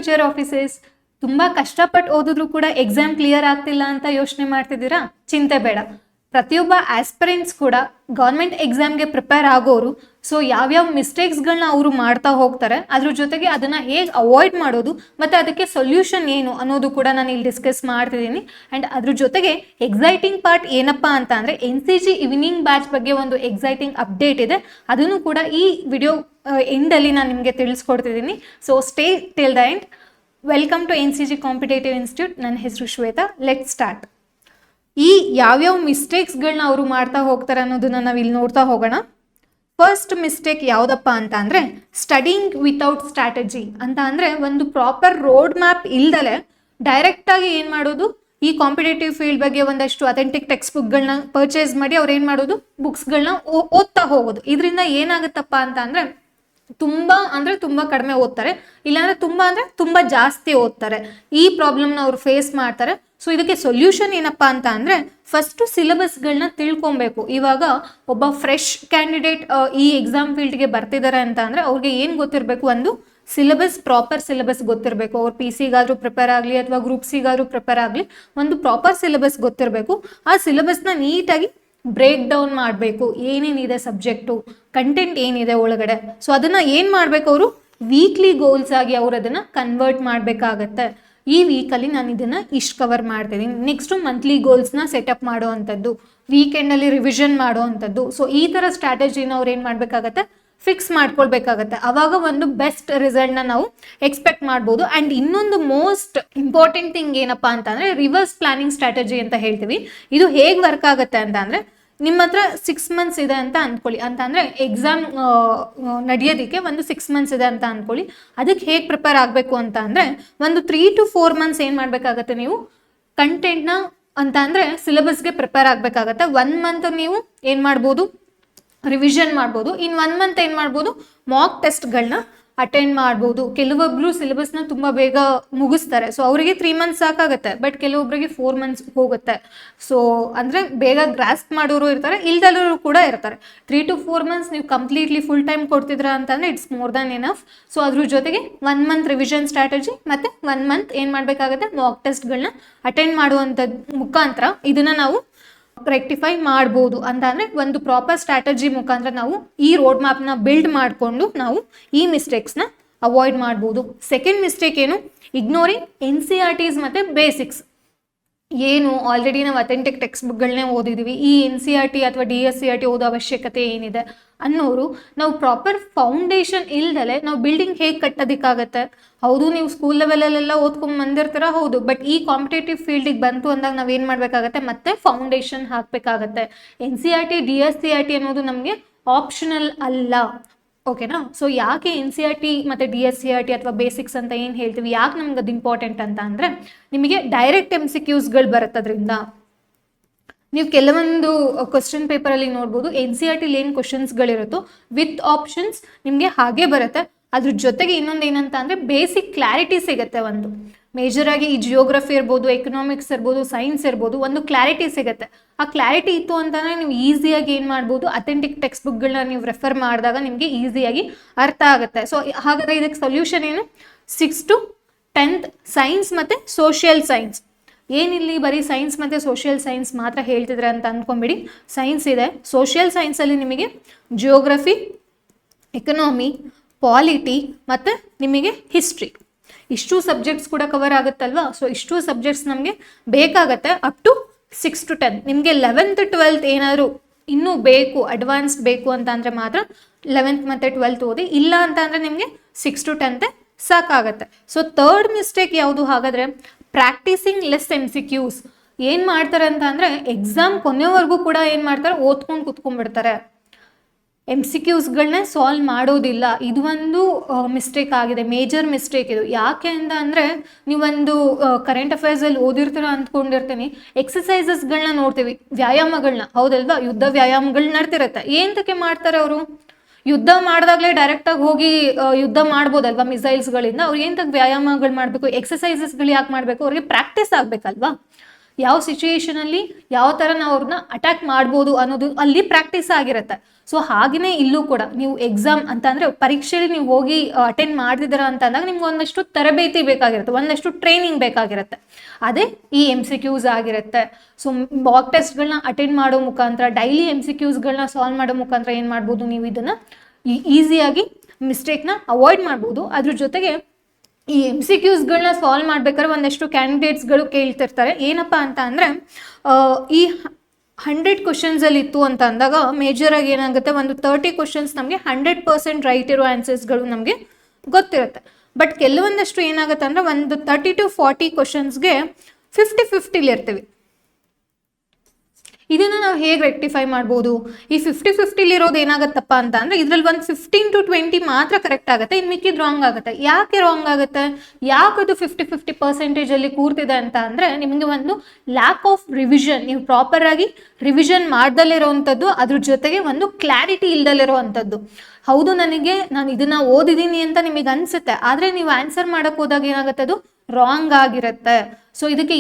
Future officers, ತುಂಬಾ ಕಷ್ಟಪಟ್ಟು ಓದಿದ್ರು ಕೂಡ ಎಕ್ಸಾಮ್ ಕ್ಲಿಯರ್ ಆಗ್ತಿಲ್ಲ ಅಂತ ಯೋಚನೆ ಮಾಡ್ತಿದ್ದೀರಾ? ಚಿಂತೆ ಬೇಡ. ಪ್ರತಿಯೊಬ್ಬ ಆಸ್ಪಿರೆಂಟ್ಸ್ ಕೂಡ ಗೌರ್ಮೆಂಟ್ ಎಕ್ಸಾಮ್ಗೆ ಪ್ರಿಪೇರ್ ಆಗೋರು. ಸೊ ಯಾವ್ಯಾವ ಮಿಸ್ಟೇಕ್ಸ್ಗಳನ್ನ ಅವರು ಮಾಡ್ತಾ ಹೋಗ್ತಾರೆ, ಅದ್ರ ಜೊತೆಗೆ ಅದನ್ನ ಹೇಗೆ ಅವಾಯ್ಡ್ ಮಾಡೋದು ಮತ್ತೆ ಅದಕ್ಕೆ ಸೊಲ್ಯೂಷನ್ ಏನು ಅನ್ನೋದು ಕೂಡ ನಾನು ಇಲ್ಲಿ ಡಿಸ್ಕಸ್ ಮಾಡ್ತಿದ್ದೀನಿ. ಆ್ಯಂಡ್ ಅದ್ರ ಜೊತೆಗೆ ಎಕ್ಸೈಟಿಂಗ್ ಪಾರ್ಟ್ ಏನಪ್ಪಾ ಅಂತ ಅಂದರೆ NCG ಈವ್ನಿಂಗ್ ಬ್ಯಾಚ್ ಬಗ್ಗೆ ಒಂದು ಎಕ್ಸೈಟಿಂಗ್ ಅಪ್ಡೇಟ್ ಇದೆ. ಅದನ್ನು ಕೂಡ ಈ ವಿಡಿಯೋ ಎಂಡಲ್ಲಿ ನಾನು ನಿಮಗೆ ತಿಳಿಸ್ಕೊಡ್ತಿದ್ದೀನಿ. So stay till the end. Welcome to NCG competitive institute. ನನ್ನ ಹೆಸರು ಶ್ವೇತಾ. Let start. ಈ ಯಾವ್ಯಾವ ಮಿಸ್ಟೇಕ್ಸ್ಗಳನ್ನ ಅವರು ಮಾಡ್ತಾ ಹೋಗ್ತಾರೆ ಅನ್ನೋದನ್ನ ನಾವು ಇಲ್ಲಿ ನೋಡ್ತಾ ಹೋಗೋಣ. ಫಸ್ಟ್ ಮಿಸ್ಟೇಕ್ ಯಾವುದಪ್ಪ ಅಂತ ಅಂದರೆ ಸ್ಟಡಿಂಗ್ ವಿತೌಟ್ ಸ್ಟ್ರಾಟಜಿ ಅಂತ. ಅಂದರೆ ಒಂದು ಪ್ರಾಪರ್ ರೋಡ್ ಮ್ಯಾಪ್ ಇಲ್ದಲೆ ಡೈರೆಕ್ಟಾಗಿ ಏನು ಮಾಡೋದು, ಈ ಕಾಂಪಿಟೇಟಿವ್ ಫೀಲ್ಡ್ ಬಗ್ಗೆ ಒಂದಷ್ಟು ಅಥೆಂಟಿಕ್ ಟೆಕ್ಸ್ಟ್ ಬುಕ್ಗಳನ್ನ ಪರ್ಚೇಸ್ ಮಾಡಿ ಅವ್ರು ಏನು ಮಾಡೋದು, ಬುಕ್ಸ್ಗಳನ್ನ ಓದ್ತಾ ಹೋಗೋದು. ಇದರಿಂದ ಏನಾಗುತ್ತಪ್ಪ ಅಂತ ಅಂದರೆ ತುಂಬ ಕಡಿಮೆ ಓದ್ತಾರೆ, ಇಲ್ಲಾಂದ್ರೆ ತುಂಬ ಜಾಸ್ತಿ ಓದ್ತಾರೆ. ಈ ಪ್ರಾಬ್ಲಮ್ನ ಅವ್ರು ಫೇಸ್ ಮಾಡ್ತಾರೆ. ಸೊ ಇದಕ್ಕೆ ಸೊಲ್ಯೂಷನ್ ಏನಪ್ಪಾ ಅಂತ ಅಂದರೆ ಫಸ್ಟು ಸಿಲೆಬಸ್ಗಳನ್ನ ತಿಳ್ಕೊಬೇಕು. ಇವಾಗ ಒಬ್ಬ ಫ್ರೆಶ್ ಕ್ಯಾಂಡಿಡೇಟ್ ಈ ಎಕ್ಸಾಮ್ ಫೀಲ್ಡ್ಗೆ ಬರ್ತಿದ್ದಾರೆ ಅಂತ ಅಂದರೆ ಅವ್ರಿಗೆ ಏನು ಗೊತ್ತಿರಬೇಕು, ಒಂದು ಸಿಲೆಬಸ್, ಪ್ರಾಪರ್ ಸಿಲೆಬಸ್ ಗೊತ್ತಿರಬೇಕು. ಅವ್ರು PC-ಗಾದ್ರೂ ಪ್ರಿಪೇರ್ ಆಗಲಿ ಅಥವಾ ಗ್ರೂಪ್ C-ಗಾದ್ರೂ ಪ್ರಿಪೇರ್ ಆಗಲಿ, ಒಂದು ಪ್ರಾಪರ್ ಸಿಲೆಬಸ್ ಗೊತ್ತಿರಬೇಕು. ಆ ಸಿಲೆಬಸ್ನ ನೀಟಾಗಿ ಬ್ರೇಕ್ ಡೌನ್ ಮಾಡಬೇಕು. ಏನೇನಿದೆ ಸಬ್ಜೆಕ್ಟು, ಕಂಟೆಂಟ್ ಏನಿದೆ ಒಳಗಡೆ. ಸೊ ಅದನ್ನು ಏನು ಮಾಡಬೇಕು, ಅವರು ವೀಕ್ಲಿ ಗೋಲ್ಸ್ ಆಗಿ ಅವ್ರು ಅದನ್ನು ಕನ್ವರ್ಟ್ ಮಾಡಬೇಕಾಗತ್ತೆ. ಈ ವೀಕಲ್ಲಿ ನಾನು ಇದನ್ನು ಇಷ್ಟು ಕವರ್ ಮಾಡ್ತಿದ್ದೀನಿ. ನೆಕ್ಸ್ಟು ಮಂತ್ಲಿ ಗೋಲ್ಸ್ನ ಸೆಟಪ್ ಮಾಡೋ ಅಂಥದ್ದು, ವೀಕೆಂಡಲ್ಲಿ ರಿವಿಷನ್ ಮಾಡೋ ಅಂಥದ್ದು. ಸೊ ಈ ಥರ ಸ್ಟ್ರಾಟಜಿನ ಅವ್ರು ಏನು ಮಾಡಬೇಕಾಗತ್ತೆ, ಫಿಕ್ಸ್ ಮಾಡ್ಕೊಳ್ಬೇಕಾಗತ್ತೆ. ಆವಾಗ ಒಂದು ಬೆಸ್ಟ್ ರಿಸಲ್ಟ್ನ ನಾವು ಎಕ್ಸ್ಪೆಕ್ಟ್ ಮಾಡ್ಬೋದು. ಆ್ಯಂಡ್ ಇನ್ನೊಂದು ಮೋಸ್ಟ್ ಇಂಪಾರ್ಟೆಂಟ್ ಥಿಂಗ್ ಏನಪ್ಪ ಅಂತ ಅಂದರೆ ರಿವರ್ಸ್ ಪ್ಲಾನಿಂಗ್ ಸ್ಟ್ರಾಟಜಿ ಅಂತ ಹೇಳ್ತೀವಿ. ಇದು ಹೇಗೆ ವರ್ಕ್ ಆಗುತ್ತೆ ಅಂತ ಅಂದರೆ, ನಿಮ್ಮ ಹತ್ರ 6 months ಇದೆ ಅಂತ ಅಂದ್ಕೊಳ್ಳಿ. ಅಂತ ಅಂದರೆ ಎಕ್ಸಾಮ್ ನಡೆಯೋದಕ್ಕೆ ಒಂದು 6 months ಇದೆ ಅಂತ ಅಂದ್ಕೊಳ್ಳಿ. ಅದಕ್ಕೆ ಹೇಗೆ ಪ್ರಿಪೇರ್ ಆಗಬೇಕು ಅಂತ ಅಂದರೆ ಒಂದು 3 to 4 months ಏನು ಮಾಡಬೇಕಾಗತ್ತೆ, ನೀವು ಕಂಟೆಂಟ್ನ ಅಂತ ಅಂದರೆ ಸಿಲೆಬಸ್ಗೆ ಪ್ರಿಪೇರ್ ಆಗಬೇಕಾಗತ್ತೆ. 1 month ನೀವು ಏನು ಮಾಡ್ಬೋದು, ರಿವಿಷನ್ ಮಾಡ್ಬೋದು. ಇನ್ನು 1 month ಏನು ಮಾಡ್ಬೋದು, ಮಾಕ್ ಟೆಸ್ಟ್ಗಳನ್ನ ಅಟೆಂಡ್ ಮಾಡ್ಬೋದು. ಕೆಲವೊಬ್ರು ಸಿಲೆಬಸ್ನ ತುಂಬ ಬೇಗ ಮುಗಿಸ್ತಾರೆ. ಸೊ ಅವರಿಗೆ 3 months ಸಾಕಾಗುತ್ತೆ. ಬಟ್ ಕೆಲವೊಬ್ಬರಿಗೆ 4 months ಹೋಗುತ್ತೆ. ಸೊ ಅಂದರೆ ಬೇಗ ಗ್ರಾಸ್ಪ್ ಮಾಡೋರು ಇರ್ತಾರೆ, ಇಲ್ದಲ್ಲರೂ ಕೂಡ ಇರ್ತಾರೆ. 3 to 4 months ನೀವು ಕಂಪ್ಲೀಟ್ಲಿ ಫುಲ್ ಟೈಮ್ ಕೊಡ್ತಿದ್ರ ಅಂತಂದರೆ it's more than enough. So ಅದ್ರ ಜೊತೆಗೆ 1 month ರಿವಿಷನ್ ಸ್ಟ್ರಾಟಜಿ ಮತ್ತು 1 month ಏನು ಮಾಡಬೇಕಾಗುತ್ತೆ, ಮಾಕ್ ಟೆಸ್ಟ್ಗಳನ್ನ ಅಟೆಂಡ್ ಮಾಡುವಂಥದ್ದು ಮುಖಾಂತರ ಇದನ್ನು ನಾವು ರೆಕ್ಟಿಫೈ ಮಾಡ್ಬೋದು. ಅಂತ ಅಂದರೆ ಒಂದು ಪ್ರಾಪರ್ ಸ್ಟ್ರಾಟಜಿ ಮುಖಾಂತರ ನಾವು ಈ ರೋಡ್ ಮ್ಯಾಪ್ನ ಬಿಲ್ಡ್ ಮಾಡಿಕೊಂಡು ನಾವು ಈ ಮಿಸ್ಟೇಕ್ಸ್ನ ಅವಾಯ್ಡ್ ಮಾಡ್ಬೋದು. ಸೆಕೆಂಡ್ ಮಿಸ್ಟೇಕ್ ಏನು, ಇಗ್ನೋರಿಂಗ್ NCERTs ಮತ್ತು ಬೇಸಿಕ್ಸ್. ಏನು ಆಲ್ರೆಡಿ ನಾವು ಅಥೆಂಟಿಕ್ ಟೆಕ್ಸ್ಟ್ ಬುಕ್ಗಳನ್ನೇ ಓದಿದ್ದೀವಿ, ಈ NCERT ಅಥವಾ DSCERT ಓದೋ ಅವಶ್ಯಕತೆ ಏನಿದೆ ಅನ್ನೋರು, ನಾವು ಪ್ರಾಪರ್ ಫೌಂಡೇಶನ್ ಇಲ್ದಲೆ ನಾವು ಬಿಲ್ಡಿಂಗ್ ಹೇಗೆ ಕಟ್ಟೋದಕ್ಕಾಗತ್ತೆ. ಹೌದು, ನೀವು ಸ್ಕೂಲ್ ಲೆವೆಲಲ್ಲೆಲ್ಲ ಓದ್ಕೊಂಡು ಬಂದಿರ್ತೀರ, ಹೌದು. ಬಟ್ ಈ ಕಾಂಪಿಟೇಟಿವ್ ಫೀಲ್ಡಿಗೆ ಬಂತು ಅಂದಾಗ ನಾವೇನು ಮಾಡಬೇಕಾಗತ್ತೆ, ಮತ್ತೆ ಫೌಂಡೇಶನ್ ಹಾಕಬೇಕಾಗತ್ತೆ. NCERT DSCERT ಅನ್ನೋದು ನಮಗೆ ಆಪ್ಷನಲ್ ಅಲ್ಲ. ಓಕೆನಾ? ಸೊ ಯಾಕೆ NCERT ಮತ್ತು DSCERT ಅಥವಾ ಬೇಸಿಕ್ಸ್ ಅಂತ ಏನು ಹೇಳ್ತೀವಿ, ಯಾಕೆ ನಮ್ಗೆ ಅದು ಇಂಪಾರ್ಟೆಂಟ್ ಅಂತ ಅಂದರೆ, ನಿಮಗೆ ಡೈರೆಕ್ಟ್ MCQsಗಳು ಬರುತ್ತದ್ರಿಂದ. ನೀವು ಕೆಲವೊಂದು ಕ್ವಶನ್ ಪೇಪರಲ್ಲಿ ನೋಡ್ಬೋದು, NCERTಲಿ ಏನು ಕ್ವಶನ್ಸ್ಗಳಿರುತ್ತೋ ವಿತ್ ಆಪ್ಷನ್ಸ್ ನಿಮಗೆ ಹಾಗೆ ಬರುತ್ತೆ. ಅದ್ರ ಜೊತೆಗೆ ಇನ್ನೊಂದು ಏನಂತ ಅಂದರೆ ಬೇಸಿಕ್ ಕ್ಲಾರಿಟಿ ಸಿಗುತ್ತೆ. ಒಂದು ಮೇಜರಾಗಿ ಈ ಜಿಯೋಗ್ರಫಿ ಇರ್ಬೋದು, ಎಕನಾಮಿಕ್ಸ್ ಇರ್ಬೋದು, ಸೈನ್ಸ್ ಇರ್ಬೋದು, ಒಂದು ಕ್ಲಾರಿಟಿ ಸಿಗುತ್ತೆ. ಆ ಕ್ಲಾರಿಟಿ ಇತ್ತು ಅಂತಂದರೆ ನೀವು ಈಸಿಯಾಗಿ ಏನು ಮಾಡ್ಬೋದು, ಅಥೆಂಟಿಕ್ ಟೆಕ್ಸ್ಟ್ ಬುಕ್ಗಳನ್ನ ನೀವು ರೆಫರ್ ಮಾಡಿದಾಗ ನಿಮಗೆ ಈಸಿಯಾಗಿ ಅರ್ಥ ಆಗುತ್ತೆ. ಸೊ ಹಾಗಾದರೆ ಇದಕ್ಕೆ ಸೊಲ್ಯೂಷನ್ ಏನು, 6 to 10th ಸೈನ್ಸ್ ಮತ್ತು ಸೋಷಿಯಲ್ ಸೈನ್ಸ್. ಏನಿಲ್ಲಿ ಬರೀ ಸೈನ್ಸ್ ಮತ್ತು ಸೋಷಿಯಲ್ ಸೈನ್ಸ್ ಮಾತ್ರ ಹೇಳ್ತಿದ್ರೆ ಅಂತ ಅಂದ್ಕೊಂಬಿಡಿ. ಸೈನ್ಸ್ ಇದೆ, ಸೋಷಿಯಲ್ ಸೈನ್ಸಲ್ಲಿ ನಿಮಗೆ ಜಿಯೋಗ್ರಫಿ, ಎಕನಾಮಿ, ಪಾಲಿಟಿ ಮತ್ತು ನಿಮಗೆ ಹಿಸ್ಟ್ರಿ, ಇಷ್ಟು ಸಬ್ಜೆಕ್ಟ್ಸ್ ಕೂಡ ಕವರ್ ಆಗುತ್ತಲ್ವಾ. ಸೊ ಇಷ್ಟು ಸಬ್ಜೆಕ್ಟ್ಸ್ ನಮಗೆ ಬೇಕಾಗತ್ತೆ ಅಪ್ ಟು 6 to 10. ನಿಮಗೆ 11th 12th ಏನಾದರೂ ಇನ್ನೂ ಬೇಕು, ಅಡ್ವಾನ್ಸ್ಡ್ ಬೇಕು ಅಂತ ಅಂದರೆ ಮಾತ್ರ 11th ಮತ್ತು 12th ಓದಿ. ಇಲ್ಲ ಅಂತ ಅಂದರೆ ನಿಮಗೆ 6 to 10th ಸಾಕಾಗತ್ತೆ. ಸೊ ಥರ್ಡ್ ಮಿಸ್ಟೇಕ್ ಯಾವುದು ಹಾಗಾದರೆ, ಪ್ರಾಕ್ಟೀಸಿಂಗ್ ಲೆಸ್ MCQs. ಏನು ಮಾಡ್ತಾರೆ ಅಂತ ಅಂದರೆ ಎಕ್ಸಾಮ್ ಕೊನೆವರೆಗೂ ಕೂಡ ಏನು ಮಾಡ್ತಾರೆ, ಓದ್ಕೊಂಡು ಕುತ್ಕೊಂಡ್ಬಿಡ್ತಾರೆ. MCQsಗಳನ್ನ ಸಾಲ್ವ್ ಮಾಡೋದಿಲ್ಲ. ಇದು ಒಂದು ಮಿಸ್ಟೇಕ್ ಆಗಿದೆ, ಮೇಜರ್ ಮಿಸ್ಟೇಕ್ ಇದು. ಯಾಕೆ ಅಂತ ಅಂದರೆ ನೀವೊಂದು ಕರೆಂಟ್ ಅಫೇರ್ಸಲ್ಲಿ ಓದಿರ್ತೀರ ಅಂದ್ಕೊಂಡಿರ್ತೀನಿ, ಎಕ್ಸಸೈಸಸ್ಗಳನ್ನ ನೋಡ್ತೀವಿ, ವ್ಯಾಯಾಮಗಳನ್ನ, ಹೌದಲ್ವಾ, ಯುದ್ಧ ವ್ಯಾಯಾಮಗಳು ನಡ್ತಿರುತ್ತೆ. ಏನಕ್ಕೆ ಮಾಡ್ತಾರೆ ಅವರು, ಯುದ್ಧ ಮಾಡಿದಾಗಲೇ ಡೈರೆಕ್ಟಾಗಿ ಹೋಗಿ ಯುದ್ಧ ಮಾಡ್ಬೋದಲ್ವಾ ಮಿಸೈಲ್ಸ್ಗಳಿಂದ. ಅವ್ರು ಏನಕ್ಕೆ ವ್ಯಾಯಾಮಗಳು ಮಾಡಬೇಕು, ಎಕ್ಸಸೈಸಸ್ಗಳು ಯಾಕೆ ಮಾಡಬೇಕು, ಅವ್ರಿಗೆ ಪ್ರಾಕ್ಟೀಸ್ ಆಗಬೇಕಲ್ವಾ. ಯಾವ ಸಿಚುಯೇಷನಲ್ಲಿ ಯಾವ ಥರ ನಾವು ಅವ್ರನ್ನ ಅಟ್ಯಾಕ್ ಮಾಡ್ಬೋದು ಅನ್ನೋದು ಅಲ್ಲಿ ಪ್ರಾಕ್ಟೀಸ್ ಆಗಿರುತ್ತೆ. ಸೊ ಹಾಗೆಯೇ ಇಲ್ಲೂ ಕೂಡ ನೀವು ಎಕ್ಸಾಮ್ ಅಂತ ಅಂದರೆ ಪರೀಕ್ಷೆಯಲ್ಲಿ ನೀವು ಹೋಗಿ ಅಟೆಂಡ್ ಮಾಡ್ತಿದ್ದೀರ ಅಂತ ಅಂದಾಗ ನಿಮ್ಗೆ ಒಂದಷ್ಟು ತರಬೇತಿ ಬೇಕಾಗಿರುತ್ತೆ, ಒಂದಷ್ಟು ಟ್ರೈನಿಂಗ್ ಬೇಕಾಗಿರುತ್ತೆ. ಅದೇ ಈ MCQs ಆಗಿರುತ್ತೆ. ಸೊ ಮಾಕ್ ಟೆಸ್ಟ್ಗಳನ್ನ ಅಟೆಂಡ್ ಮಾಡೋ ಮುಖಾಂತರ, ಡೈಲಿ MCQsಗಳನ್ನ ಸಾಲ್ವ್ ಮಾಡೋ ಮುಖಾಂತರ ಏನು ಮಾಡ್ಬೋದು, ನೀವು ಇದನ್ನು ಈಸಿಯಾಗಿ ಮಿಸ್ಟೇಕ್ನ ಅವಾಯ್ಡ್ ಮಾಡ್ಬೋದು. ಅದ್ರ ಜೊತೆಗೆ ಈ MCQsಗಳನ್ನ ಸಾಲ್ವ್ ಮಾಡ್ಬೇಕಾದ್ರೆ ಒಂದಷ್ಟು ಕ್ಯಾಂಡಿಡೇಟ್ಸ್ಗಳು ಕೇಳ್ತಿರ್ತಾರೆ ಏನಪ್ಪ ಅಂತ ಅಂದರೆ, ಈ 100 ಕ್ವಶನ್ಸಲ್ಲಿ ಇತ್ತು ಅಂತ ಅಂದಾಗ ಮೇಜರಾಗಿ ಏನಾಗುತ್ತೆ, ಒಂದು 30 ಕ್ವಶನ್ಸ್ ನಮಗೆ 100% ರೈಟ್ ಇರೋ ಆನ್ಸರ್ಸ್ಗಳು ನಮಗೆ ಗೊತ್ತಿರುತ್ತೆ. ಬಟ್ ಕೆಲವೊಂದಷ್ಟು ಏನಾಗುತ್ತೆ ಅಂದರೆ ಒಂದು 30 to 40 ಕ್ವಶನ್ಸ್ಗೆ 50-50 ಇರ್ತೀವಿ. ಇದನ್ನು ನಾವು ಹೇಗೆ ರೆಕ್ಟಿಫೈ ಮಾಡ್ಬೋದು? ಈ 50-50 ಇರೋದು ಏನಾಗುತ್ತಪ್ಪ ಅಂತ ಅಂದರೆ ಇದರಲ್ಲಿ ಒಂದು 15 to 20 ಮಾತ್ರ ಕರೆಕ್ಟ್ ಆಗುತ್ತೆ, ಇನ್ನು ಮಿಕ್ಕಿದ್ದು ರಾಂಗ್ ಆಗುತ್ತೆ. ಯಾಕೆ ರಾಂಗ್ ಆಗುತ್ತೆ, ಯಾಕದು 50-50% ಕೂರ್ತಿದೆ ಅಂತ ಅಂದರೆ ನಿಮಗೆ ಒಂದು ಲ್ಯಾಕ್ ಆಫ್ ರಿವಿಷನ್, ನೀವು ಪ್ರಾಪರಾಗಿ ರಿವಿಷನ್ ಮಾಡ್ದಲ್ಲಿರೋವಂಥದ್ದು, ಅದ್ರ ಜೊತೆಗೆ ಒಂದು ಕ್ಲಾರಿಟಿ ಇಲ್ದಲ್ಲಿರೋವಂಥದ್ದು. ಹೌದು, ನಾನು ಇದನ್ನು ಓದಿದ್ದೀನಿ ಅಂತ ನಿಮಗೆ ಅನಿಸುತ್ತೆ, ಆದರೆ ನೀವು ಆನ್ಸರ್ ಮಾಡೋಕ್ಕೆ ಹೋದಾಗ ಏನಾಗುತ್ತೆ, ಅದು ರಾಂಗ್ ಆಗಿರುತ್ತೆ. ಸೊ ಇದಕ್ಕೆ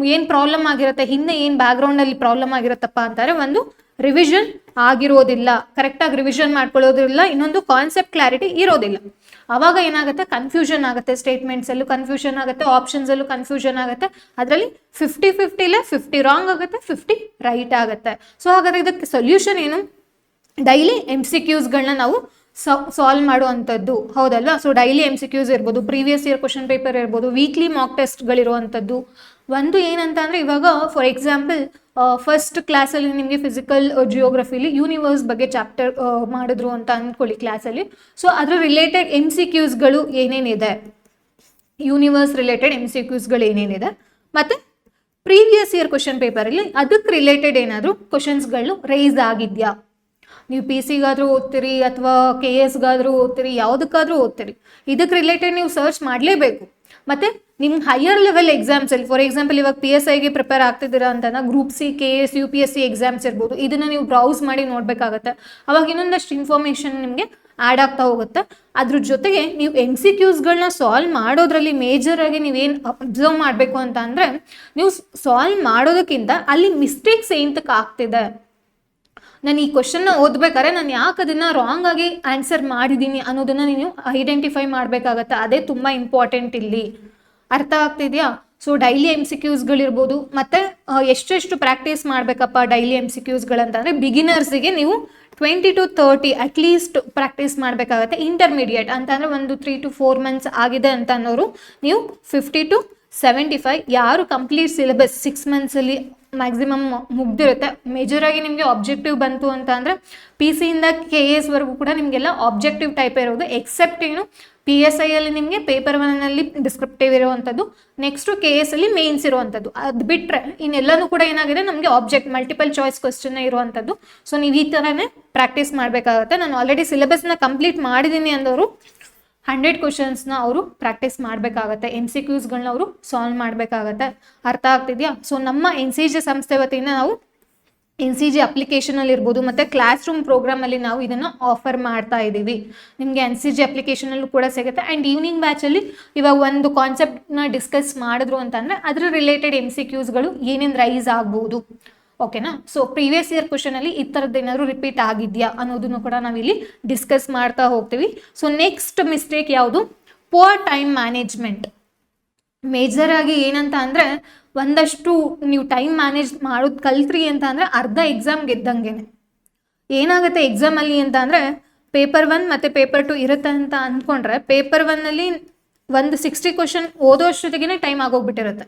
ಏನು ಪ್ರಾಬ್ಲಮ್ ಆಗಿರುತ್ತೆ, ಹಿಂದೆ ಏನು ಬ್ಯಾಕ್ಗ್ರೌಂಡಲ್ಲಿ ಪ್ರಾಬ್ಲಮ್ ಆಗಿರುತ್ತಪ್ಪ ಅಂತಾರೆ, ಒಂದು ರಿವಿಷನ್ ಆಗಿರೋದಿಲ್ಲ, ಕರೆಕ್ಟಾಗಿ ರಿವಿಷನ್ ಮಾಡ್ಕೊಳ್ಳೋದಿಲ್ಲ, ಇನ್ನೊಂದು ಕಾನ್ಸೆಪ್ಟ್ ಕ್ಲಾರಿಟಿ ಇರೋದಿಲ್ಲ. ಆವಾಗ ಏನಾಗುತ್ತೆ, ಕನ್ಫ್ಯೂಷನ್ ಆಗುತ್ತೆ, ಸ್ಟೇಟ್ಮೆಂಟ್ಸಲ್ಲೂ ಕನ್ಫ್ಯೂಷನ್ ಆಗುತ್ತೆ, ಆಪ್ಷನ್ಸಲ್ಲೂ ಕನ್ಫ್ಯೂಷನ್ ಆಗುತ್ತೆ. ಅದರಲ್ಲಿ 50-50 50 ರಾಂಗ್ ಆಗುತ್ತೆ, 50 ರೈಟ್ ಆಗುತ್ತೆ. ಸೊ ಹಾಗಾದ್ರೆ ಇದಕ್ಕೆ ಸೊಲ್ಯೂಷನ್ ಏನು? ಡೈಲಿ MCQsಗಳನ್ನ ನಾವು ಸಾಲ್ವ್ ಮಾಡುವಂಥದ್ದು, ಹೌದಲ್ವಾ? ಸೊ ಡೈಲಿ MCQs ಇರ್ಬೋದು, ಪ್ರೀವಿಯಸ್ ಇಯರ್ ಕ್ವಶನ್ ಪೇಪರ್ ಇರ್ಬೋದು, ವೀಕ್ಲಿ ಮಾಕ್ ಟೆಸ್ಟ್ಗಳಿರುವಂಥದ್ದು. ಒಂದು ಏನಂತ ಅಂದರೆ, ಇವಾಗ ಫಾರ್ ಎಕ್ಸಾಂಪಲ್ ಫಸ್ಟ್ ಕ್ಲಾಸಲ್ಲಿ ನಿಮಗೆ ಫಿಸಿಕಲ್ ಜಿಯೋಗ್ರಫಿಲಿ ಯೂನಿವರ್ಸ್ ಬಗ್ಗೆ ಚಾಪ್ಟರ್ ಮಾಡಿದ್ರು ಅಂತ ಅಂದ್ಕೊಳ್ಳಿ ಕ್ಲಾಸಲ್ಲಿ. ಸೊ ಅದರ ರಿಲೇಟೆಡ್ MCQsಗಳು ಏನೇನಿದೆ, ಯೂನಿವರ್ಸ್ ರಿಲೇಟೆಡ್ MCQsಗಳು ಏನೇನಿದೆ, ಮತ್ತು ಪ್ರೀವಿಯಸ್ ಇಯರ್ ಕ್ವಶನ್ ಪೇಪರಲ್ಲಿ ಅದಕ್ಕೆ ರಿಲೇಟೆಡ್ ಏನಾದರೂ ಕ್ವಶನ್ಸ್ಗಳು ರೈಸ್ ಆಗಿದೆಯಾ? ನೀವು PC-ಗಾದರೂ ಓದ್ತೀರಿ ಅಥವಾ KS-ಗಾದರೂ ಓದ್ತೀರಿ, ಯಾವುದಕ್ಕಾದರೂ ಓದ್ತೀರಿ, ಇದಕ್ಕೆ ರಿಲೇಟೆಡ್ ನೀವು ಸರ್ಚ್ ಮಾಡಲೇಬೇಕು. ಮತ್ತು ನಿಮ್ಮ ಹೈಯರ್ ಲೆವೆಲ್ ಎಕ್ಸಾಮ್ಸಲ್ಲಿ, ಫಾರ್ ಎಕ್ಸಾಂಪಲ್ ಇವಾಗ PSIಗೆ ಪ್ರಿಪೇರ್ ಆಗ್ತಿದ್ದೀರಾ ಅಂತಂದ್ರೆ group C, KS, UPSC exams ಇರ್ಬೋದು, ಇದನ್ನು ನೀವು ಬ್ರೌಸ್ ಮಾಡಿ ನೋಡಬೇಕಾಗತ್ತೆ. ಅವಾಗ ಇನ್ನೊಂದಷ್ಟು ಇನ್ಫಾರ್ಮೇಷನ್ ನಿಮಗೆ ಆ್ಯಡ್ ಆಗ್ತಾ ಹೋಗುತ್ತೆ. ಅದ್ರ ಜೊತೆಗೆ ನೀವು MCQsಗಳನ್ನ ಸಾಲ್ವ್ ಮಾಡೋದ್ರಲ್ಲಿ ಮೇಜರಾಗಿ ನೀವೇನು ಅಬ್ಸರ್ವ್ ಮಾಡಬೇಕು ಅಂತ ಅಂದರೆ, ನೀವು ಸಾಲ್ವ್ ಮಾಡೋದಕ್ಕಿಂತ ಅಲ್ಲಿ ಮಿಸ್ಟೇಕ್ಸ್ ಏನಕ್ಕೆ ಆಗ್ತಿದೆ, ನಾನು ಈ ಕ್ವಶನ್ನ ಓದ್ಬೇಕಾದ್ರೆ ನಾನು ಯಾಕೆ ಅದನ್ನು ರಾಂಗ್ ಆಗಿ ಆನ್ಸರ್ ಮಾಡಿದ್ದೀನಿ ಅನ್ನೋದನ್ನು ನೀವು ಐಡೆಂಟಿಫೈ ಮಾಡಬೇಕಾಗತ್ತೆ. ಅದೇ ತುಂಬ ಇಂಪಾರ್ಟೆಂಟ್ ಇಲ್ಲಿ. ಅರ್ಥ ಆಗ್ತಿದೆಯಾ? ಸೊ ಡೈಲಿ MCQsಗಳಿರ್ಬೋದು, ಮತ್ತು ಎಷ್ಟು ಪ್ರಾಕ್ಟೀಸ್ ಮಾಡಬೇಕಪ್ಪ ಡೈಲಿ MCQsಗಳಂತಂದರೆ, ಬಿಗಿನರ್ಸಿಗೆ ನೀವು 20 to 30 ಅಟ್ಲೀಸ್ಟ್ ಪ್ರಾಕ್ಟೀಸ್ ಮಾಡಬೇಕಾಗತ್ತೆ. ಇಂಟರ್ಮೀಡಿಯೇಟ್ ಅಂತಂದರೆ ಒಂದು 3 to 4 months ಆಗಿದೆ ಅಂತ ಅನ್ನೋರು ನೀವು 50 to 75, ಯಾರು ಕಂಪ್ಲೀಟ್ ಸಿಲೆಬಸ್ 6 monthsಲ್ಲಿ ಮ್ಯಾಕ್ಸಿಮಮ್ ಮುಗ್ದಿರುತ್ತೆ. ಮೇಜರಾಗಿ ನಿಮಗೆ ಆಬ್ಜೆಕ್ಟಿವ್ ಬಂತು ಅಂತ ಅಂದರೆ PC-ಇಂದ KS-ವರೆಗೂ ಕೂಡ ನಿಮಗೆಲ್ಲ ಆಬ್ಜೆಕ್ಟಿವ್ ಟೈಪ್ ಇರೋದು, ಎಕ್ಸೆಪ್ಟ್ ಏನು PSI-ಅಲ್ಲಿ ನಿಮಗೆ ಪೇಪರ್ 1ನಲ್ಲಿ ಡಿಸ್ಕ್ರಿಪ್ಟಿವ್ ಇರುವಂಥದ್ದು, ನೆಕ್ಸ್ಟು KS-ಅಲ್ಲಿ ಮೇನ್ಸ್ ಇರುವಂಥದ್ದು. ಅದು ಬಿಟ್ಟರೆ ಇನ್ನೆಲ್ಲನೂ ಕೂಡ ಏನಾಗಿದೆ, ನಮಗೆ ಮಲ್ಟಿಪಲ್ ಚಾಯ್ಸ್ ಕ್ವಶನ್ ಇರುವಂಥದ್ದು. ಸೊ ನೀವು ಈ ಥರನೇ ಪ್ರಾಕ್ಟೀಸ್ ಮಾಡಬೇಕಾಗತ್ತೆ. ನಾನು ಆಲ್ರೆಡಿ ಸಿಲೆಬಸ್ನ ಕಂಪ್ಲೀಟ್ ಮಾಡಿದ್ದೀನಿ ಅಂದವರು 100 ಕ್ವಶನ್ಸ್ನ ಅವರು ಪ್ರಾಕ್ಟೀಸ್ ಮಾಡಬೇಕಾಗತ್ತೆ, MCQsಗಳನ್ನ ಅವರು ಸಾಲ್ವ್ ಮಾಡಬೇಕಾಗತ್ತೆ. ಅರ್ಥ ಆಗ್ತಿದೆಯಾ? ಸೊ ನಮ್ಮ NCG ಸಂಸ್ಥೆ ವತಿಯಿಂದ ನಾವು NCG ಅಪ್ಲಿಕೇಶನಲ್ಲಿ ಇರ್ಬೋದು ಮತ್ತು ಕ್ಲಾಸ್ ರೂಮ್ ಪ್ರೋಗ್ರಾಮಲ್ಲಿ ನಾವು ಇದನ್ನು ಆಫರ್ ಮಾಡ್ತಾ ಇದ್ದೀವಿ. ನಿಮಗೆ NCG ಅಪ್ಲಿಕೇಶನಲ್ಲೂ ಕೂಡ ಸಿಗುತ್ತೆ. ಆ್ಯಂಡ್ ಈವ್ನಿಂಗ್ ಬ್ಯಾಚಲ್ಲಿ ಇವಾಗ ಒಂದು ಕಾನ್ಸೆಪ್ಟ್ನ ಡಿಸ್ಕಸ್ ಮಾಡಿದ್ರು ಅಂತಂದರೆ ಅದರ ರಿಲೇಟೆಡ್ MCQsಗಳು ಏನೇನು ರೈಸ್ ಆಗ್ಬೋದು, ಓಕೆನಾ? ಸೊ ಪ್ರೀವಿಯಸ್ ಇಯರ್ ಕ್ವಶನಲ್ಲಿ ಈ ಥರದ್ದು ಏನಾದರೂ ರಿಪೀಟ್ ಆಗಿದೆಯಾ ಅನ್ನೋದನ್ನು ಕೂಡ ನಾವಿಲ್ಲಿ ಡಿಸ್ಕಸ್ ಮಾಡ್ತಾ ಹೋಗ್ತೀವಿ. ಸೊ ನೆಕ್ಸ್ಟ್ ಮಿಸ್ಟೇಕ್ ಯಾವುದು? Poor time management. ಮೇಜರಾಗಿ ಏನಂತ ಅಂದರೆ, ಒಂದಷ್ಟು ನೀವು ಟೈಮ್ ಮ್ಯಾನೇಜ್ ಮಾಡೋದು ಕಲ್ತ್ರಿ ಅಂತ ಅಂದರೆ ಅರ್ಧ ಎಕ್ಸಾಮ್ ಗೆದ್ದಂಗೆ. ಏನಾಗುತ್ತೆ ಎಕ್ಸಾಮಲ್ಲಿ ಅಂತ ಅಂದರೆ, ಪೇಪರ್ 1 ಮತ್ತು ಪೇಪರ್ 2 ಇರುತ್ತೆ ಅಂತ ಅಂದ್ಕೊಂಡ್ರೆ, ಪೇಪರ್ 1ನಲ್ಲಿ ಒಂದು 60 ಕ್ವಶನ್ ಓದೋಷ್ಟೊತ್ತಿಗೆ ಟೈಮ್ ಆಗೋಗ್ಬಿಟ್ಟಿರುತ್ತೆ.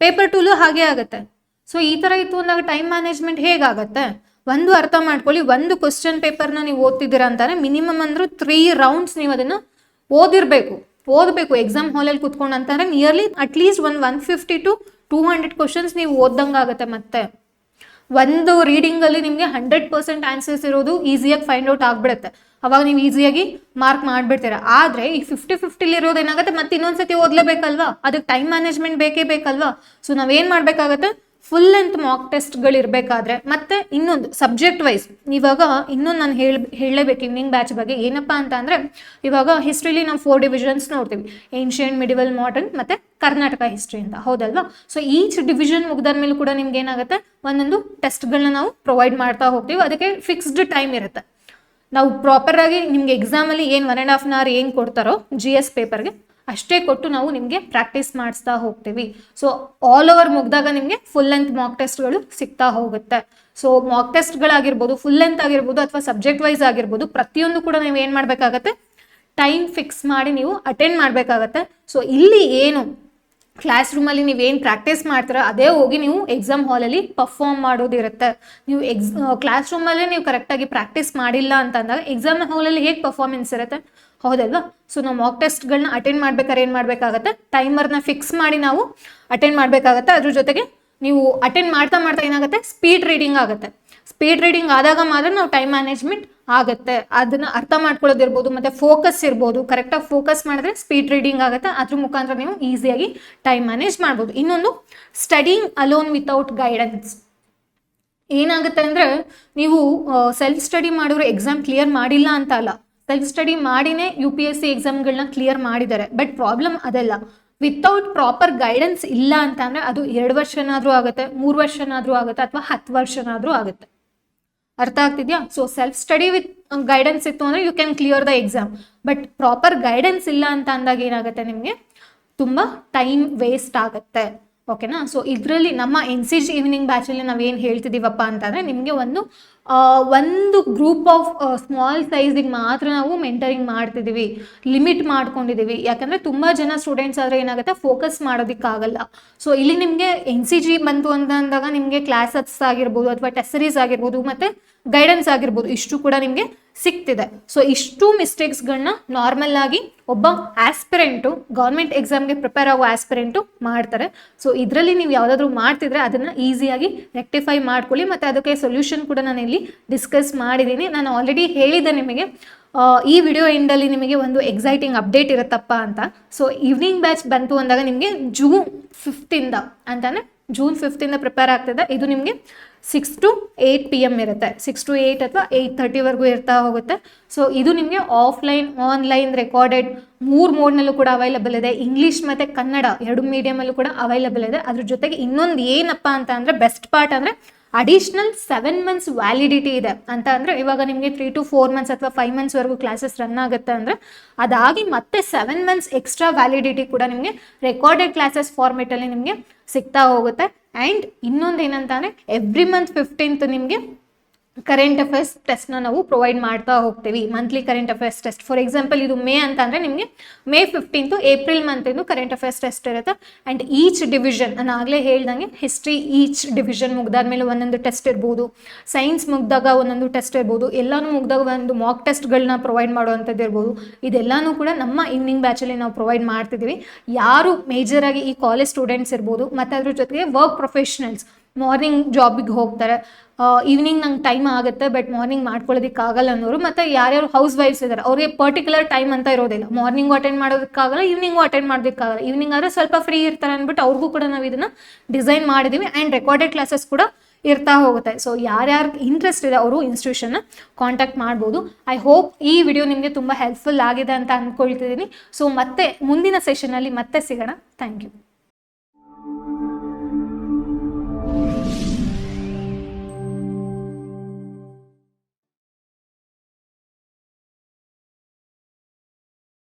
ಪೇಪರ್ 2ಲೂ ಹಾಗೆ ಆಗುತ್ತೆ. ಸೊ ಈ ಥರ ಇತ್ತು ಅಂದಾಗ ಟೈಮ್ ಮ್ಯಾನೇಜ್ಮೆಂಟ್ ಹೇಗಾಗತ್ತೆ? ಒಂದು ಅರ್ಥ ಮಾಡ್ಕೊಳ್ಳಿ, ಒಂದು ಕ್ವಶನ್ ಪೇಪರ್ನ ನೀವು ಓದ್ತಿದ್ದೀರಾ ಅಂತಾರೆ ಮಿನಿಮಮ್ ಅಂದರೂ 3 rounds ನೀವು ಅದನ್ನು ಓದಬೇಕು ಎಕ್ಸಾಮ್ ಹಾಲಲ್ಲಿ ಕೂತ್ಕೊಂಡು ಅಂತಾರೆ. ನಿಯರ್ಲಿ ಅಟ್ಲೀಸ್ಟ್ 150 to 200 ಕ್ವಶನ್ಸ್ ನೀವು ಓದ್ದಂಗೆ ಆಗುತ್ತೆ. ಮತ್ತೆ ಒಂದು ರೀಡಿಂಗಲ್ಲಿ ನಿಮಗೆ 100% ಆನ್ಸರ್ಸ್ ಇರೋದು ಈಸಿಯಾಗಿ ಫೈಂಡ್ ಔಟ್ ಆಗಿಬಿಡುತ್ತೆ. ಅವಾಗ ನೀವು ಈಸಿಯಾಗಿ ಮಾರ್ಕ್ ಮಾಡಿಬಿಡ್ತೀರ. ಆದರೆ ಈ 50-50 ಏನಾಗುತ್ತೆ, ಮತ್ತೆ ಇನ್ನೊಂದ್ಸತಿ ಓದಲೇಬೇಕಲ್ವಾ, ಅದಕ್ಕೆ ಟೈಮ್ ಮ್ಯಾನೇಜ್ಮೆಂಟ್ ಬೇಕೇ ಬೇಕಲ್ವಾ. ಸೊ ನಾವೇನು ಮಾಡಬೇಕಾಗತ್ತೆ, ಫುಲ್ ಲೆಂತ್ ಮಾಕ್ ಟೆಸ್ಟ್ಗಳು ಇರಬೇಕಾದ್ರೆ ಮತ್ತೆ ಇನ್ನೊಂದು ಸಬ್ಜೆಕ್ಟ್ ವೈಸ್ ಇವಾಗ ಇನ್ನೊಂದು ನಾನು ಹೇಳಲೇಬೇಕು ಈವ್ನಿಂಗ್ ಬ್ಯಾಚ್ ಬಗ್ಗೆ. ಏನಪ್ಪ ಅಂತ ಅಂದರೆ ಇವಾಗ ಹಿಸ್ಟ್ರಿಲಿ ನಾವು 4 ಡಿವಿಷನ್ಸ್ ನೋಡ್ತೀವಿ, ಏನ್ಷಿಯಂಟ್, ಮಿಡಿವಲ್, ಮಾಡರ್ನ್ ಮತ್ತು ಕರ್ನಾಟಕ ಹಿಸ್ಟ್ರಿ ಅಂತ, ಹೌದಲ್ವಾ? ಸೊ ಈಚ್ ಡಿವಿಷನ್ ಮುಗ್ದಾದ್ಮೇಲೂ ಕೂಡ ನಿಮ್ಗೆ ಏನಾಗುತ್ತೆ, ಒಂದೊಂದು ಟೆಸ್ಟ್ಗಳನ್ನ ನಾವು ಪ್ರೊವೈಡ್ ಮಾಡ್ತಾ ಹೋಗ್ತೀವಿ. ಅದಕ್ಕೆ ಫಿಕ್ಸ್ಡ್ ಟೈಮ್ ಇರುತ್ತೆ. ನಾವು ಪ್ರಾಪರಾಗಿ ನಿಮ್ಗೆ ಎಕ್ಸಾಮಲ್ಲಿ ಏನು 1.5 hour ಏನು ಕೊಡ್ತಾರೋ GS ಪೇಪರ್ಗೆ ಅಷ್ಟೇ ಕೊಟ್ಟು ನಾವು ನಿಮಗೆ ಪ್ರಾಕ್ಟೀಸ್ ಮಾಡಿಸ್ತಾ ಹೋಗ್ತೀವಿ. ಸೊ ಆಲ್ ಓವರ್ ಮುಗ್ದಾಗ ನಿಮಗೆ ಫುಲ್ ಲೆಂತ್ ಮಾಕ್ ಟೆಸ್ಟ್ಗಳು ಸಿಗ್ತಾ ಹೋಗುತ್ತೆ. ಸೊ ಮಾಕ್ ಟೆಸ್ಟ್ಗಳಾಗಿರ್ಬೋದು, ಫುಲ್ ಲೆಂತ್ ಆಗಿರ್ಬೋದು ಅಥವಾ ಸಬ್ಜೆಕ್ಟ್ ವೈಸ್ ಆಗಿರ್ಬೋದು, ಪ್ರತಿಯೊಂದು ಕೂಡ ನೀವು ಏನು ಮಾಡಬೇಕಾಗತ್ತೆ, ಟೈಮ್ ಫಿಕ್ಸ್ ಮಾಡಿ ನೀವು ಅಟೆಂಡ್ ಮಾಡಬೇಕಾಗತ್ತೆ. ಸೊ ಇಲ್ಲಿ ಏನು ಕ್ಲಾಸ್ ರೂಮಲ್ಲಿ ನೀವೇನು ಪ್ರಾಕ್ಟೀಸ್ ಮಾಡ್ತೀರಾ ಅದೇ ಹೋಗಿ ನೀವು ಎಕ್ಸಾಮ್ ಹಾಲಲ್ಲಿ ಪರ್ಫಾರ್ಮ್ ಮಾಡೋದಿರುತ್ತೆ. ನೀವು ಕ್ಲಾಸ್ ರೂಮಲ್ಲೇ ನೀವು ಕರೆಕ್ಟಾಗಿ ಪ್ರಾಕ್ಟೀಸ್ ಮಾಡಿಲ್ಲ ಅಂತಂದಾಗ ಎಕ್ಸಾಮ್ ಹಾಲಲ್ಲಿ ಹೇಗೆ ಪರ್ಫಾರ್ಮೆನ್ಸ್ ಇರುತ್ತೆ, ಹೌದಲ್ವಾ? ಸೊ ನಾವು ಮಾಕ್ ಟೆಸ್ಟ್ಗಳನ್ನ ಅಟೆಂಡ್ ಮಾಡ್ಬೇಕಾದ್ರೆ ಏನು ಮಾಡಬೇಕಾಗತ್ತೆ, ಟೈಮರ್ನ ಫಿಕ್ಸ್ ಮಾಡಿ ನಾವು ಅಟೆಂಡ್ ಮಾಡಬೇಕಾಗತ್ತೆ. ಅದ್ರ ಜೊತೆಗೆ ನೀವು ಅಟೆಂಡ್ ಮಾಡ್ತಾ ಮಾಡ್ತಾ ಏನಾಗುತ್ತೆ, ಸ್ಪೀಡ್ ರೀಡಿಂಗ್ ಆಗುತ್ತೆ. ಸ್ಪೀಡ್ ರೀಡಿಂಗ್ ಆದಾಗ ಮಾತ್ರ ನಾವು ಟೈಮ್ ಮ್ಯಾನೇಜ್ಮೆಂಟ್ ಆಗುತ್ತೆ. ಅದನ್ನ ಅರ್ಥ ಮಾಡ್ಕೊಳ್ಳೋದಿರ್ಬೋದು, ಮತ್ತೆ ಫೋಕಸ್ ಇರ್ಬೋದು. ಕರೆಕ್ಟಾಗಿ ಫೋಕಸ್ ಮಾಡಿದ್ರೆ ಸ್ಪೀಡ್ ರೀಡಿಂಗ್ ಆಗುತ್ತೆ. ಅದ್ರ ಮುಖಾಂತರ ನೀವು ಈಸಿಯಾಗಿ ಟೈಮ್ ಮ್ಯಾನೇಜ್ ಮಾಡ್ಬೋದು. ಇನ್ನೊಂದು, ಸ್ಟಡಿಂಗ್ ಅಲೋನ್ ವಿತೌಟ್ ಗೈಡೆನ್ಸ್. ಏನಾಗುತ್ತೆ ಅಂದರೆ, ನೀವು ಸೆಲ್ಫ್ ಸ್ಟಡಿ ಮಾಡಿದ್ರು ಎಕ್ಸಾಮ್ ಕ್ಲಿಯರ್ ಮಾಡಿಲ್ಲ ಅಂತ ಅಲ್ಲ, ಸೆಲ್ಫ್ ಸ್ಟಡಿ ಮಾಡಿನೇ UPSC ಎಕ್ಸಾಮ್ಗಳನ್ನ ಕ್ಲಿಯರ್ ಮಾಡಿದ್ದಾರೆ. ಬಟ್ ಪ್ರಾಬ್ಲಮ್ ಅದಲ್ಲ, ವಿತೌಟ್ ಪ್ರಾಪರ್ ಗೈಡೆನ್ಸ್ ಇಲ್ಲ ಅಂತ ಅಂದರೆ ಅದು 2 ವರ್ಷನಾದರೂ ಆಗುತ್ತೆ, 3 ವರ್ಷನಾದರೂ ಆಗುತ್ತೆ, ಅಥವಾ 10 ವರ್ಷನಾದರೂ ಆಗುತ್ತೆ. ಅರ್ಥ ಆಗ್ತಿದ್ಯಾ? So self study with guidance ಇತ್ತು ಅಂದರೆ you can clear the exam. But proper guidance ಇಲ್ಲ ಅಂತ ಅಂದಾಗ ಏನಾಗುತ್ತೆ, ನಿಮಗೆ ತುಂಬ ಟೈಮ್ ವೇಸ್ಟ್ ಆಗುತ್ತೆ. ಓಕೆನಾ? ಸೊ ಇದರಲ್ಲಿ ನಮ್ಮ NCG ಈವ್ನಿಂಗ್ ಬ್ಯಾಚಲ್ಲಿ ನಾವೇನು ಹೇಳ್ತಿದ್ದೀವಪ್ಪ ಅಂತಂದರೆ, ನಿಮಗೆ ಒಂದು ಗ್ರೂಪ್ ಆಫ್ ಸ್ಮಾಲ್ ಸೈಜಿಗೆ ಮಾತ್ರ ನಾವು ಮೆಂಟರಿಂಗ್ ಮಾಡ್ತಿದ್ದೀವಿ, ಲಿಮಿಟ್ ಮಾಡ್ಕೊಂಡಿದ್ದೀವಿ. ಯಾಕಂದರೆ ತುಂಬ ಜನ ಸ್ಟೂಡೆಂಟ್ಸ್ ಆದರೆ ಏನಾಗುತ್ತೆ, ಫೋಕಸ್ ಮಾಡೋದಕ್ಕಾಗಲ್ಲ. ಸೊ ಇಲ್ಲಿ ನಿಮಗೆ NCG ಬಂತು ಅಂದಾಗ ನಿಮಗೆ ಕ್ಲಾಸಸ್ ಆಗಿರ್ಬೋದು, ಅಥವಾ ಟೆಸ್ಟ್ ಸೀರೀಸ್ ಆಗಿರ್ಬೋದು, ಮತ್ತು ಗೈಡೆನ್ಸ್ ಆಗಿರ್ಬೋದು, ಇಷ್ಟು ಕೂಡ ನಿಮಗೆ ಸಿಗ್ತಿದೆ. ಸೊ ಇಷ್ಟು ಮಿಸ್ಟೇಕ್ಸ್ಗಳನ್ನ ನಾರ್ಮಲ್ ಆಗಿ ಒಬ್ಬ ಆಸ್ಪಿರೆಂಟು, ಗೌರ್ಮೆಂಟ್ ಎಕ್ಸಾಮ್ಗೆ ಪ್ರಿಪೇರ್ ಆಗೋ ಆಸ್ಪಿರೆಂಟು ಮಾಡ್ತಾರೆ. ಸೊ ಇದರಲ್ಲಿ ನೀವು ಯಾವುದಾದ್ರೂ ಮಾಡ್ತಿದ್ರೆ ಅದನ್ನು ಈಸಿಯಾಗಿ ರೆಕ್ಟಿಫೈ ಮಾಡ್ಕೊಳ್ಳಿ. ಮತ್ತು ಅದಕ್ಕೆ ಸೊಲ್ಯೂಷನ್ ಕೂಡ ನಾನು ಇಲ್ಲಿ ಡಿಸ್ಕಸ್ ಮಾಡಿದ್ದೀನಿ. ನಾನು ಆಲ್ರೆಡಿ ಹೇಳಿದ್ದೆ ನಿಮಗೆ ಈ ವಿಡಿಯೋ ಎಂಡಲ್ಲಿ ನಿಮಗೆ ಒಂದು ಎಕ್ಸೈಟಿಂಗ್ ಅಪ್ಡೇಟ್ ಇರುತ್ತಪ್ಪ ಅಂತ. ಸೊ ಈವ್ನಿಂಗ್ ಬ್ಯಾಚ್ ಬಂತು ಅಂದಾಗ ನಿಮಗೆ ಜೂನ್ 5 ಅಂತಂದರೆ ಜೂನ್ 5 ಪ್ರಿಪೇರ್ ಆಗ್ತಿದೆ. ಇದು ನಿಮಗೆ 6 to 8 PM ಇರುತ್ತೆ, 6 to 8 ಅಥವಾ 8:30ವರೆಗೂ ಇರ್ತಾ ಹೋಗುತ್ತೆ. ಸೊ ಇದು ನಿಮಗೆ ಆಫ್ಲೈನ್, ಆನ್ಲೈನ್, ರೆಕಾರ್ಡೆಡ್ 3 ಮೋಡ್ನಲ್ಲೂ ಕೂಡ ಅವೈಲಬಲ್ ಇದೆ. ಇಂಗ್ಲೀಷ್ ಮತ್ತು ಕನ್ನಡ 2 ಮೀಡಿಯಮಲ್ಲೂ ಕೂಡ ಅವೈಲಬಲ್ ಇದೆ. ಅದ್ರ ಜೊತೆಗೆ ಇನ್ನೊಂದು ಏನಪ್ಪ ಅಂತ ಅಂದರೆ, ಬೆಸ್ಟ್ ಪಾರ್ಟ್ ಅಂದರೆ ಅಡಿಷ್ನಲ್ 7 months ವ್ಯಾಲಿಡಿಟಿ ಇದೆ ಅಂತ. ಅಂದರೆ ಇವಾಗ ನಿಮಗೆ 3 to 4 months ಅಥವಾ 5 monthsವರೆಗೂ ಕ್ಲಾಸಸ್ ರನ್ ಆಗುತ್ತೆ ಅಂದರೆ, ಅದಾಗಿ ಮತ್ತೆ 7 months ಎಕ್ಸ್ಟ್ರಾ ವ್ಯಾಲಿಡಿಟಿ ಕೂಡ ನಿಮಗೆ ರೆಕಾರ್ಡೆಡ್ ಕ್ಲಾಸಸ್ ಫಾರ್ಮೆಟಲ್ಲಿ ನಿಮಗೆ ಸಿಗ್ತಾ ಹೋಗುತ್ತೆ. ಆ್ಯಂಡ್ ಇನ್ನೊಂದು ಏನಂತ ಅಂದರೆ, ಎವ್ರಿ ಮಂತ್ 15th ನಿಮಗೆ ಕರೆಂಟ್ ಅಫೇರ್ಸ್ ಟೆಸ್ಟ್ನ ನಾವು ಪ್ರೊವೈಡ್ ಮಾಡ್ತಾ ಹೋಗ್ತೀವಿ. Monthly current affairs test. For example ಇದು ಮೇ ಅಂತ ಅಂದರೆ ನಿಮಗೆ May 15th ಏಪ್ರಿಲ್ ಮಂತಿಂದು ಕರೆಂಟ್ ಅಫೇರ್ಸ್ ಟೆಸ್ಟ್ ಇರುತ್ತೆ. ಆ್ಯಂಡ್ ಈಚ್ ಡಿವಿಷನ್, ನಾನು ಆಗಲೇ ಹೇಳ್ದಂಗೆ ಹಿಸ್ಟ್ರಿ ಈಚ್ ಡಿವಿಷನ್ ಮುಗ್ದಾದ್ಮೇಲೆ ಒಂದೊಂದು ಟೆಸ್ಟ್ ಇರ್ಬೋದು, ಸೈನ್ಸ್ ಮುಗ್ದಾಗ ಒಂದೊಂದು ಟೆಸ್ಟ್ ಇರ್ಬೋದು, ಎಲ್ಲನೂ ಮುಗ್ದಾಗ ಒಂದು ಮಾಕ್ ಟೆಸ್ಟ್ಗಳನ್ನ ಪ್ರೊವೈಡ್ ಮಾಡುವಂಥದ್ದು ಇರ್ಬೋದು. ಇದೆಲ್ಲನೂ ಕೂಡ ನಮ್ಮ ಈವ್ನಿಂಗ್ ಬ್ಯಾಚಲ್ಲಿ ನಾವು ಪ್ರೊವೈಡ್ ಮಾಡ್ತಿದ್ದೀವಿ. ಯಾರು ಮೇಜರಾಗಿ ಈ ಕಾಲೇಜ್ ಸ್ಟೂಡೆಂಟ್ಸ್ ಇರ್ಬೋದು, ಮತ್ತು ಅದ್ರ ಜೊತೆಗೆ ವರ್ಕ್ ಪ್ರೊಫೆಷನಲ್ಸ್, ಮಾರ್ನಿಂಗ್ ಜಾಬಿಗೆ ಹೋಗ್ತಾರೆ, ಈವ್ನಿಂಗ್ ನಂಗೆ ಟೈಮ್ ಆಗುತ್ತೆ ಬಟ್ ಮಾರ್ನಿಂಗ್ ಮಾಡ್ಕೊಳ್ಳೋದಕ್ಕಾಗಲ್ಲ ಅನ್ನೋರು, ಮತ್ತು ಯಾರ್ಯಾರು ಹೌಸ್ ವೈಫ್ಸ್ ಇದ್ದಾರೆ ಅವ್ರಿಗೆ ಪರ್ಟಿಕ್ಯುಲರ್ ಟೈಮ್ ಅಂತ ಇರೋದಿಲ್ಲ, ಮಾರ್ನಿಂಗು ಅಟೆಂಡ್ ಮಾಡೋದಕ್ಕಾಗಲ್ಲ, ಈವ್ನಿಂಗು ಅಟೆಂಡ್ ಮಾಡೋದಕ್ಕಾಗಲ್ಲ. ಈವ್ನಿಂಗ್ ಆದರೆ ಸ್ವಲ್ಪ ಫ್ರೀ ಇರ್ತಾರೆ ಅಂದ್ಬಿಟ್ಟು ಅವ್ರಿಗೂ ಕೂಡ ನಾವು ಇದನ್ನು ಡಿಸೈನ್ ಮಾಡಿದ್ದೀವಿ. ಆ್ಯಂಡ್ ರೆಕಾರ್ಡೆಡ್ ಕ್ಲಾಸಸ್ ಕೂಡ ಇರ್ತಾ ಹೋಗುತ್ತೆ. ಸೊ ಯಾರ್ಯಾರು ಇಂಟ್ರೆಸ್ಟ್ ಇದೆ ಅವರು ಇನ್ಸ್ಟಿಟ್ಯೂಷನ್ನ ಕಾಂಟ್ಯಾಕ್ಟ್ ಮಾಡ್ಬೋದು. ಐ ಹೋಪ್ ಈ ವಿಡಿಯೋ ನಿಮಗೆ ತುಂಬ ಹೆಲ್ಪ್ಫುಲ್ ಆಗಿದೆ ಅಂತ ಅಂದ್ಕೊಳ್ತಿದ್ದೀನಿ. ಸೊ ಮತ್ತೆ ಮುಂದಿನ ಸೆಷನಲ್ಲಿ ಮತ್ತೆ ಸಿಗೋಣ. Thank you.